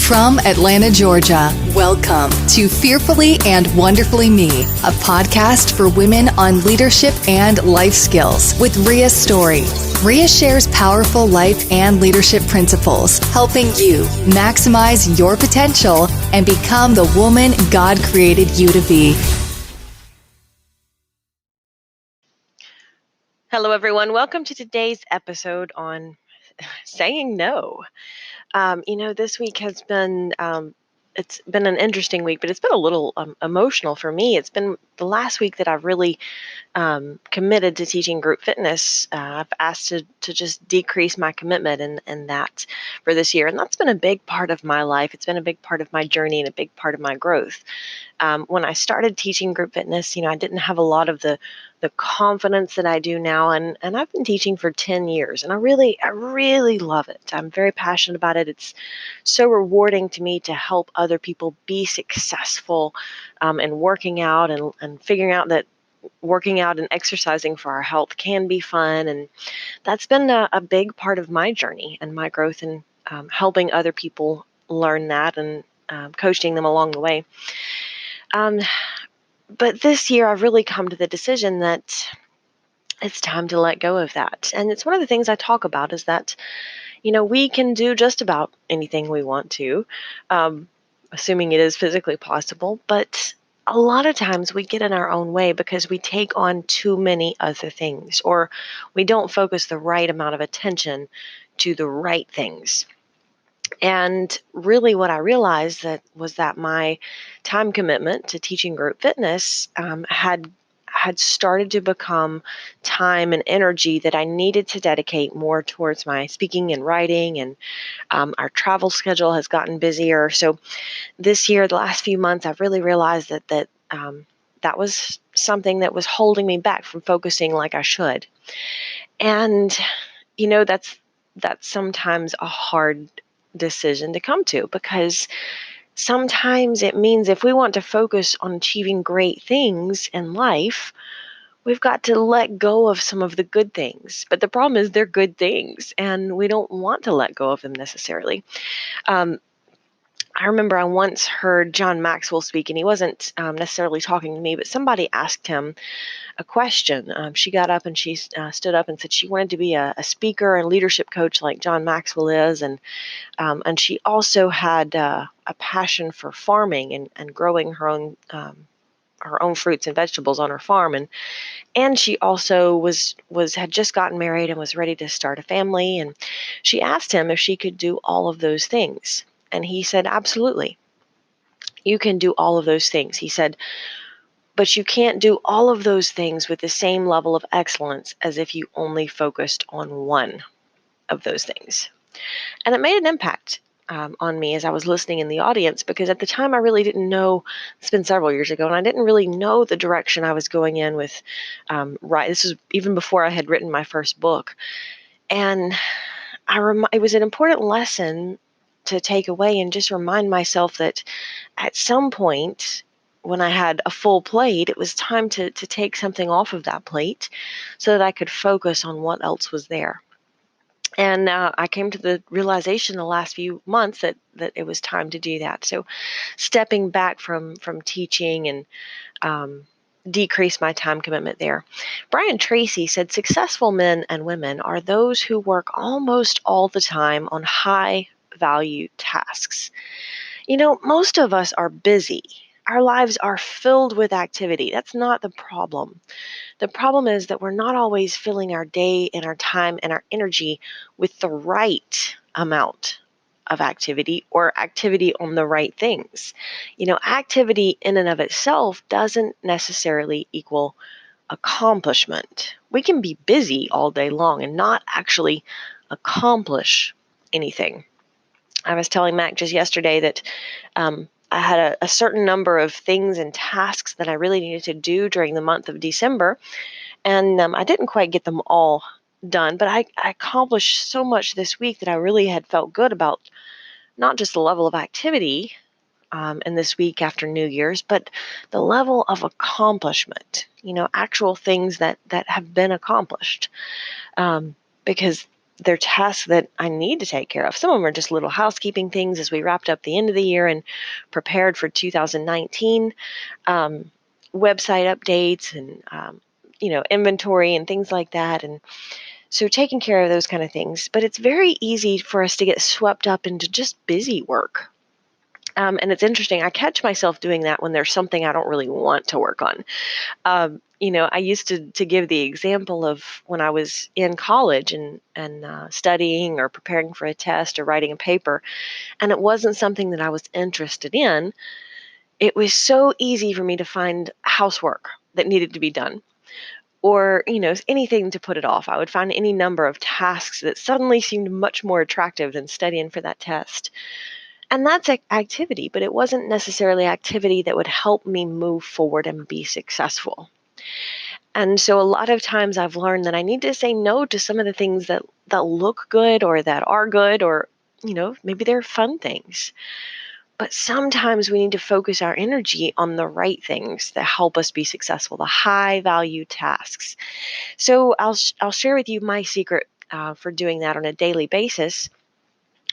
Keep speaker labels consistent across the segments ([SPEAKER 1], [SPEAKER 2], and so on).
[SPEAKER 1] From Atlanta, Georgia, welcome to Fearfully and Wonderfully Me, a podcast for women on leadership and life skills with Rhea Story. Rhea shares powerful life and leadership principles, helping you maximize your potential and become the woman God created you to be.
[SPEAKER 2] Hello, everyone. Welcome to today's episode on saying no. This week has been, it's been an interesting week, but it's been a little emotional for me. It's been the last week that I've really committed to teaching group fitness. I've asked to just decrease my commitment and that for this year. And that's been a big part of my life. It's been a big part of my journey and a big part of my growth. When I started teaching group fitness, I didn't have a lot of the confidence that I do now, and I've been teaching for 10 years, and I really love it. I'm very passionate about it. It's so rewarding to me to help other people be successful in working out and figuring out that working out and exercising for our health can be fun, and that's been a big part of my journey and my growth in helping other people learn that and coaching them along the way. But this year I've really come to the decision that it's time to let go of that. And it's one of the things I talk about is that, we can do just about anything we want to, assuming it is physically possible. But a lot of times we get in our own way because we take on too many other things, or we don't focus the right amount of attention to the right things. And really what I realized was that my time commitment to teaching group fitness had started to become time and energy that I needed to dedicate more towards my speaking and writing, and our travel schedule has gotten busier. So this year, the last few months, I've really realized that was something that was holding me back from focusing like I should. And that's sometimes a hard decision to come to, because sometimes it means if we want to focus on achieving great things in life, we've got to let go of some of the good things. But the problem is they're good things, and we don't want to let go of them necessarily. I remember I once heard John Maxwell speak, and he wasn't necessarily talking to me, but somebody asked him a question. She got up and she stood up and said she wanted to be a speaker and leadership coach like John Maxwell is, and she also had a passion for farming and growing her own fruits and vegetables on her farm, and she also had just gotten married and was ready to start a family. And she asked him if she could do all of those things, and he said, absolutely, you can do all of those things. He said, but you can't do all of those things with the same level of excellence as if you only focused on one of those things. And it made an impact on me as I was listening in the audience, because at the time I really didn't know. It's been several years ago, and I didn't really know the direction I was going in with. This was even before I had written my first book, and it was an important lesson to take away and just remind myself that at some point, when I had a full plate, it was time to take something off of that plate so that I could focus on what else was there. And I came to the realization the last few months that it was time to do that. So stepping back from teaching and decrease my time commitment there. Brian Tracy said, successful men and women are those who work almost all the time on high value tasks. Most of us are busy. Our lives are filled with activity. That's not the problem. The problem is that we're not always filling our day and our time and our energy with the right amount of activity, or activity on the right things. Activity in and of itself doesn't necessarily equal accomplishment. We can be busy all day long and not actually accomplish anything. I was telling Mac just yesterday that I had a certain number of things and tasks that I really needed to do during the month of December, and I didn't quite get them all done, but I accomplished so much this week that I really had felt good about not just the level of activity in this week after New Year's, but the level of accomplishment, actual things that have been accomplished. Because they're tasks that I need to take care of. Some of them are just little housekeeping things as we wrapped up the end of the year and prepared for 2019, um, website updates and inventory and things like that. And so taking care of those kind of things. But it's very easy for us to get swept up into just busy work. And it's interesting. I catch myself doing that when there's something I don't really want to work on. I used to give the example of when I was in college and studying or preparing for a test or writing a paper, and it wasn't something that I was interested in. It was so easy for me to find housework that needed to be done, or anything to put it off. I would find any number of tasks that suddenly seemed much more attractive than studying for that test. And that's activity, but it wasn't necessarily activity that would help me move forward and be successful. And so a lot of times I've learned that I need to say no to some of the things that look good or that are good, or maybe they're fun things. But sometimes we need to focus our energy on the right things that help us be successful, the high value tasks. So I'll share with you my secret for doing that on a daily basis.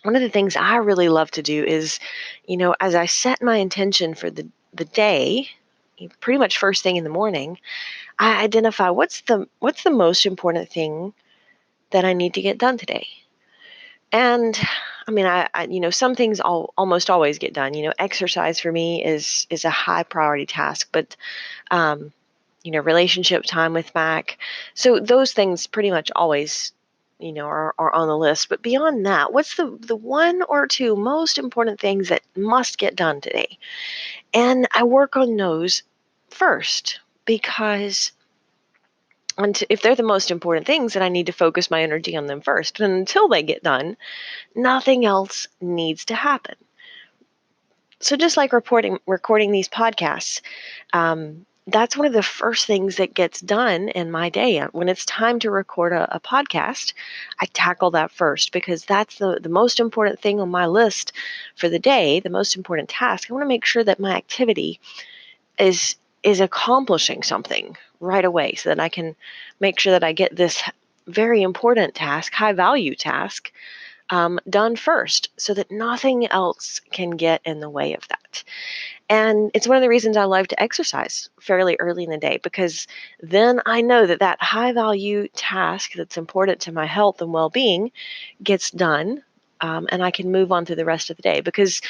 [SPEAKER 2] One of the things I really love to do is, as I set my intention for the day, pretty much first thing in the morning, I identify what's the most important thing that I need to get done today. And I mean, some things almost always get done. Exercise for me is a high priority task, but um, relationship time with Mac. So those things pretty much always, are on the list. But beyond that, what's the one or two most important things that must get done today? And I work on those first because if they're the most important things, then I need to focus my energy on them first. And until they get done, nothing else needs to happen. So just like recording these podcasts, that's one of the first things that gets done in my day. When it's time to record a podcast, I tackle that first because that's the most important thing on my list for the day, the most important task. I want to make sure that my activity is accomplishing something right away so that I can make sure that I get this very important task, high value task, done first so that nothing else can get in the way of that. And it's one of the reasons I love to exercise fairly early in the day, because then I know that high value task that's important to my health and well-being gets done, and I can move on through the rest of the day. Because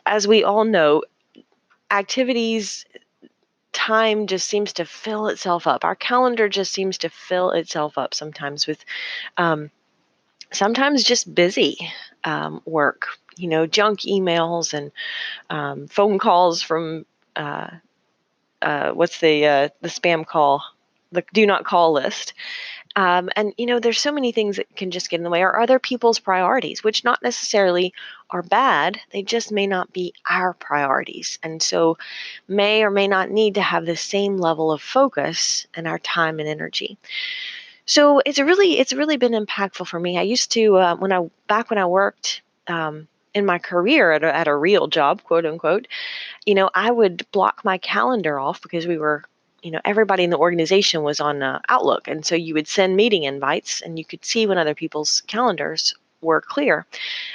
[SPEAKER 2] as we all know, activities, time just seems to fill itself up. Our calendar just seems to fill itself up sometimes with sometimes just busy work, junk emails and phone calls from what's the spam call, the do not call list. And there's so many things that can just get in the way, or other people's priorities, which not necessarily are bad. They just may not be our priorities, and so may or may not need to have the same level of focus in our time and energy. So it's really been impactful for me. I used to when I worked in my career at a real job, quote unquote, I would block my calendar off because we were, everybody in the organization was on Outlook. And so you would send meeting invites and you could see when other people's calendars were clear.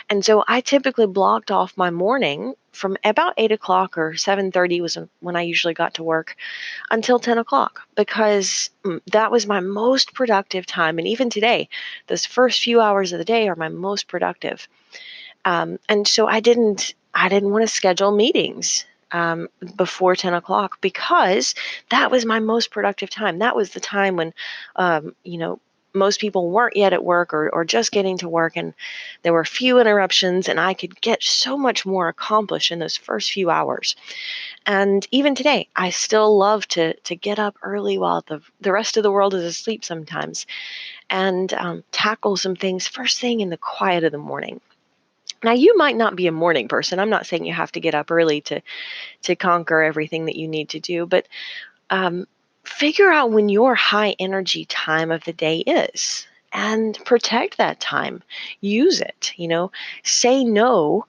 [SPEAKER 2] And so I typically blocked off my morning from about 8 o'clock, or 7:30 was when I usually got to work, until 10 o'clock, because that was my most productive time. And even today, those first few hours of the day are my most productive. And so I didn't want to schedule meetings before 10 o'clock, because that was my most productive time. That was the time when, most people weren't yet at work, or just getting to work, and there were few interruptions, and I could get so much more accomplished in those first few hours. And even today, I still love to get up early while the rest of the world is asleep sometimes, and tackle some things first thing in the quiet of the morning. Now, you might not be a morning person. I'm not saying you have to get up early to conquer everything that you need to do, but um, figure out when your high energy time of the day is and protect that time. Use it, say no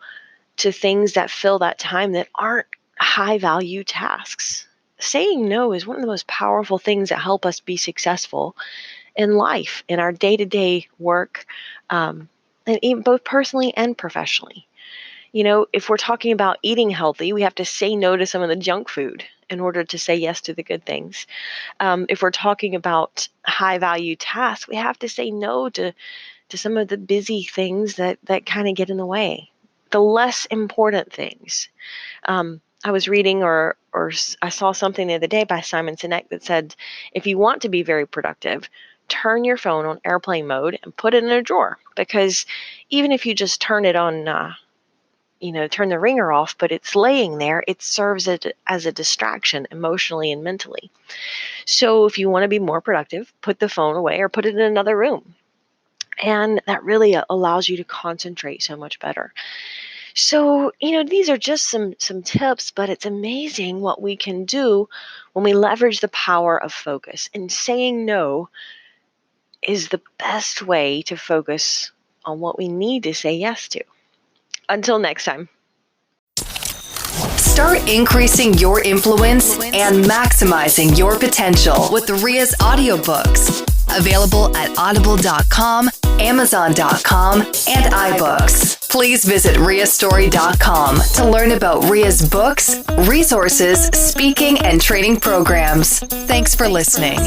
[SPEAKER 2] to things that fill that time that aren't high value tasks. Saying no is one of the most powerful things that help us be successful in life, in our day-to-day work, and even both personally and professionally. If we're talking about eating healthy, we have to say no to some of the junk food in order to say yes to the good things. If we're talking about high value tasks, we have to say no to some of the busy things that kind of get in the way, the less important things. I was reading or I saw something the other day by Simon Sinek that said, if you want to be very productive, turn your phone on airplane mode and put it in a drawer. Because even if you just turn it on, turn the ringer off, but it's laying there, it serves it as a distraction emotionally and mentally. So if you want to be more productive, put the phone away or put it in another room. And that really allows you to concentrate so much better. So, these are just some tips, but it's amazing what we can do when we leverage the power of focus. And saying no is the best way to focus on what we need to say yes to. Until next time.
[SPEAKER 1] Start increasing your influence and maximizing your potential with Ria's audiobooks. Available at audible.com, amazon.com, and iBooks. Please visit riastory.com to learn about Ria's books, resources, speaking, and training programs. Thanks for listening.